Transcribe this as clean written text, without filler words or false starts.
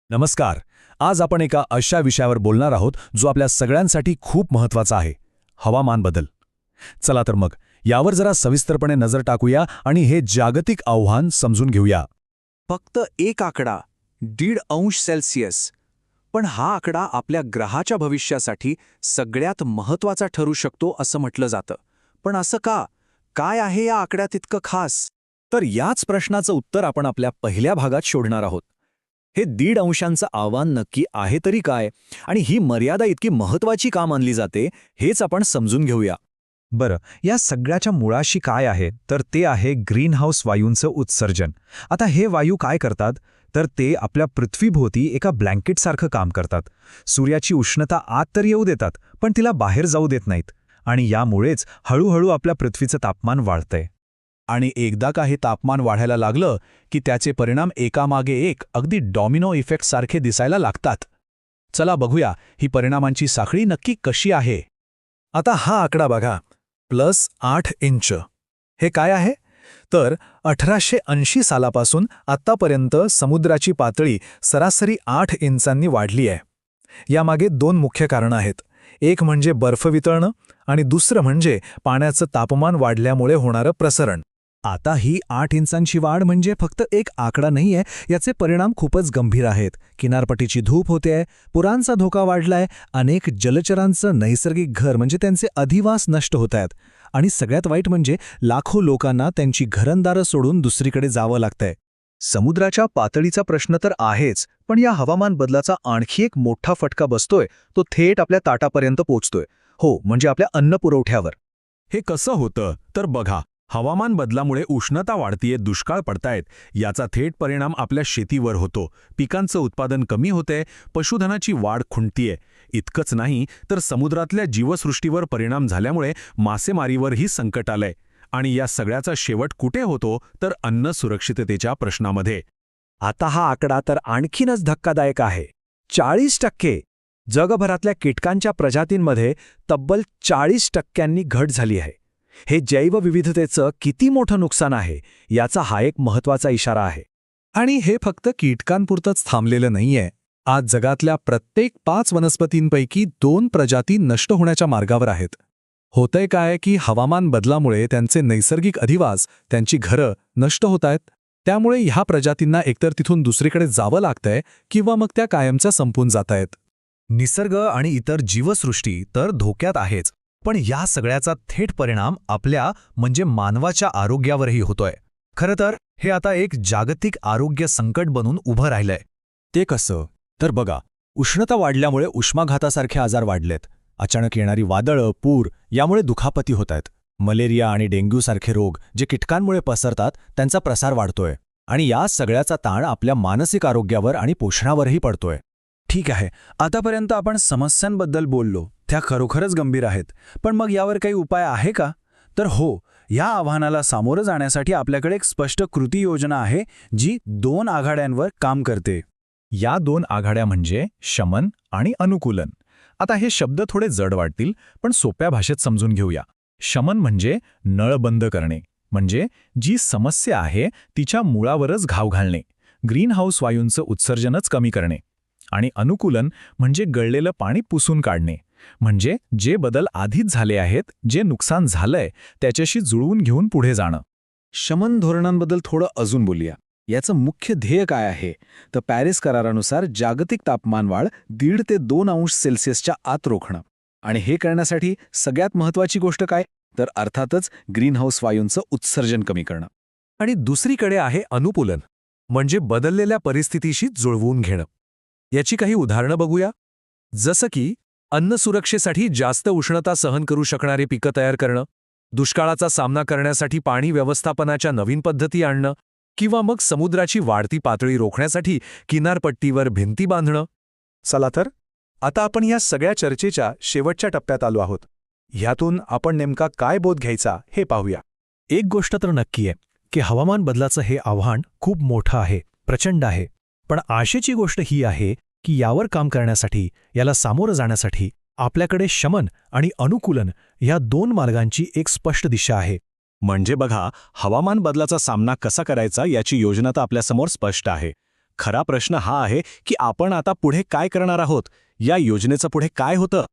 नमस्कार. आज आपण एका अशा विषयावर बोलणार आहोत जो आपल्या सगळ्यांसाठी खूप महत्त्वाचा आहे, हवामान बदल. चला तर मग यावर जरा सविस्तरपणे नजर टाकूया आणि हे जागतिक आव्हान समजून घेऊया. फक्त एक आकडा 1.5°C. पण हा आकडा आपल्या ग्रहाच्या भविष्यासाठी सगळ्यात महत्त्वाचा ठरू शकतो असं म्हटलं जातं. पण असं का? काय आहे या आकड्यात इतकं खास? तर याच प्रश्नाचं उत्तर आपण आपल्या पहिल्या भागात शोधणार आहोत. हे 1.5°चं आव्हान नक्की आहे तरी काय, आणि ही मर्यादा इतकी महत्त्वाची का मानली जाते, हेच आपण समजून घेऊया. बरं, या सगळ्याच्या मुळाशी काय आहे तर ते आहे ग्रीनहाऊस वायूंचं उत्सर्जन. आता हे वायू काय करतात तर ते आपल्या पृथ्वीभोवती एका ब्लँकेटसारखं काम करतात. सूर्याची उष्णता आत तर येऊ देतात, पण तिला बाहेर जाऊ देत नाहीत. आणि यामुळेच हळूहळू आपल्या पृथ्वीचं तापमान वाढतंय. आणि एकदा का हे तापमान वाढायला लागलं की त्याचे परिणाम एकामागे एक अगदी डॉमिनो इफेक्टसारखे दिसायला लागतात. चला बघूया ही परिणामांची साखळी नक्की कशी आहे. आता हा आकडा बघा, +8 इंच. हे काय आहे? तर 1880 सालापासून आत्तापर्यंत समुद्राची पातळी सरासरी 8 इंचांनी वाढली आहे. यामागे 2 मुख्य कारणं आहेत. एक म्हणजे बर्फ वितळणं आणि दुसरं म्हणजे पाण्याचं तापमान वाढल्यामुळे होणारं प्रसरण. आता ही 8 इंचांची वाढ म्हणजे फक्त एक आकडा नाहीये, याचे परिणाम खूपच गंभीर आहेत. किनारपट्टीची धूप होतेय, पुरांचा धोका वाढलाय, अनेक जलचरांचं नैसर्गिक घर म्हणजे त्यांचे अधिवास नष्ट होत आहेत. आणि सगळ्यात वाईट म्हणजे लाखो लोकांना त्यांची घरंदारं सोडून दुसरीकडे जावं लागतंय. समुद्राच्या पातळीचा प्रश्न तर आहेच, पण या हवामान बदलाचा आणखी एक मोठा फटका बसतोय, तो थेट आपल्या ताटापर्यंत पोचतोय. हो, म्हणजे आपल्या अन्न पुरवठ्यावर. हे कसं होतं तर बघा, हवामान बदलामुळे उष्णता वाढतीये, दुष्काळ पडतायत. याचा थेट परिणाम आपल्या शेतीवर होतो. पिकांचं उत्पादन कमी होतंय, पशुधनाची वाढ खुंटतीये. इतकंच नाही तर समुद्रातल्या जीवसृष्टीवर परिणाम झाल्यामुळे मासेमारीवरही संकट आलंय. आणि या सगळ्याचा शेवट कुठे होतो तर अन्न सुरक्षिततेच्या प्रश्नामध्ये. आता हा आकडा तर आणखीनच धक्कादायक आहे. 40%! जगभरातल्या कीटकांच्या प्रजातींमध्ये तब्बल 40%नी घट झाली आहे. हे जैवविविधतेचं किती मोठं नुकसान आहे, याचा हा एक महत्त्वाचा इशारा आहे. आणि हे फक्त कीटकांपुरतंच थांबलेलं नाहीये. आज जगातल्या प्रत्येक 5 वनस्पतींपैकी 2 प्रजाती नष्ट होण्याच्या मार्गावर आहेत. होतंय काय की हवामान बदलामुळे त्यांचे नैसर्गिक अधिवास, त्यांची घरं नष्ट होत आहेत. त्यामुळे ह्या प्रजातींना एकतर तिथून दुसरीकडे जावं लागतंय किंवा मग त्या कायमच्या संपून जात आहेत. निसर्ग आणि इतर जीवसृष्टी तर धोक्यात आहेच, पण या सगळ्याचा थेट परिणाम आपल्या म्हणजे मानवाच्या आरोग्यावरही होतोय. खरं तर हे आता एक जागतिक आरोग्य संकट बनून उभं राहिलंय. ते कसं? तर बघा, उष्णता वाढल्यामुळे उष्माघातासारखे आजार वाढलेत. अचानक येणारी वादळं, पूर यामुळे दुखापती होत आहेत. मलेरिया आणि डेंग्यूसारखे रोग जे कीटकांमुळे पसरतात, त्यांचा प्रसार वाढतोय. आणि या सगळ्याचा ताण आपल्या मानसिक आरोग्यावर आणि पोषणावरही पडतोय. ठीक आहे, आतापर्यंत आपण समस्यांबद्दल बोललो, त्या खरोखरच गंभीर आहेत. पण मग यावर काही उपाय आहे का? तर हो, या आव्हानाला सामोरं जाण्यासाठी आपल्याकडे एक स्पष्ट कृती योजना आहे, जी 2 आघाड्यांवर काम करते. या 2 आघाड्या म्हणजे शमन आणि अनुकूलन. आता हे शब्द थोडे जड वाटतील, पण सोप्या भाषेत समजून घेऊया. शमन म्हणजे नळ बंद करणे, म्हणजे जी समस्या आहे तिच्या मुळावरच घाव घालणे, ग्रीनहाऊस वायूंचं उत्सर्जनच कमी करणे. आणि अनुकूलन म्हणजे गळलेलं पाणी पुसून काढणे, म्हणजे जे बदल आधीच झाले आहेत, जे नुकसान झालंय त्याच्याशी जुळवून घेऊन पुढे जाणं. शमन धोरणांबद्दल थोडं अजून बोलूया. याचं मुख्य ध्येय काय आहे? तर पॅरिस करारानुसार जागतिक तापमानवाढ 1.5 ते 2°C आत रोखणं. आणि हे करण्यासाठी सगळ्यात महत्त्वाची गोष्ट काय? तर अर्थातच ग्रीनहाऊस वायूंचं उत्सर्जन कमी करणं. आणि दुसरीकडे आहे अनुकूलन, म्हणजे बदललेल्या परिस्थितीशी जुळवून घेणं. याची काही उदाहरणं बघूया. जसं की अन्न सुरक्षेसाठी जास्त उष्णता सहन करू शकणारी पिकं तयार करणं, दुष्काळाचा सामना करण्यासाठी पाणी व्यवस्थापनाच्या नवीन पद्धती आणणं, किंवा मग समुद्राची वाढती पातळी रोखण्यासाठी किनारपट्टीवर भिंती बांधणं. चला तर, आता आपण या सगळ्या चर्चेच्या शेवटच्या टप्प्यात आलो आहोत. ह्यातून आपण नेमका काय बोध घ्यायचा हे पाहूया. एक गोष्ट तर नक्की आहे की हवामान बदलाचं हे आव्हान खूप मोठं आहे, प्रचंड आहे. पण आशेची गोष्ट ही आहे की यावर काम करण्यासाठी, याला सामोरं जाण्यासाठी आपल्याकडे शमन आणि अनुकूलन या 2 मार्गांची एक स्पष्ट दिशा आहे. म्हणजे बघा, हवामान बदलाचा सामना कसा करायचा याची योजना तर आपल्यासमोर स्पष्ट आहे. खरा प्रश्न हा आहे की आपण आता पुढे काय करणार आहोत. या योजनेचं पुढे काय होतं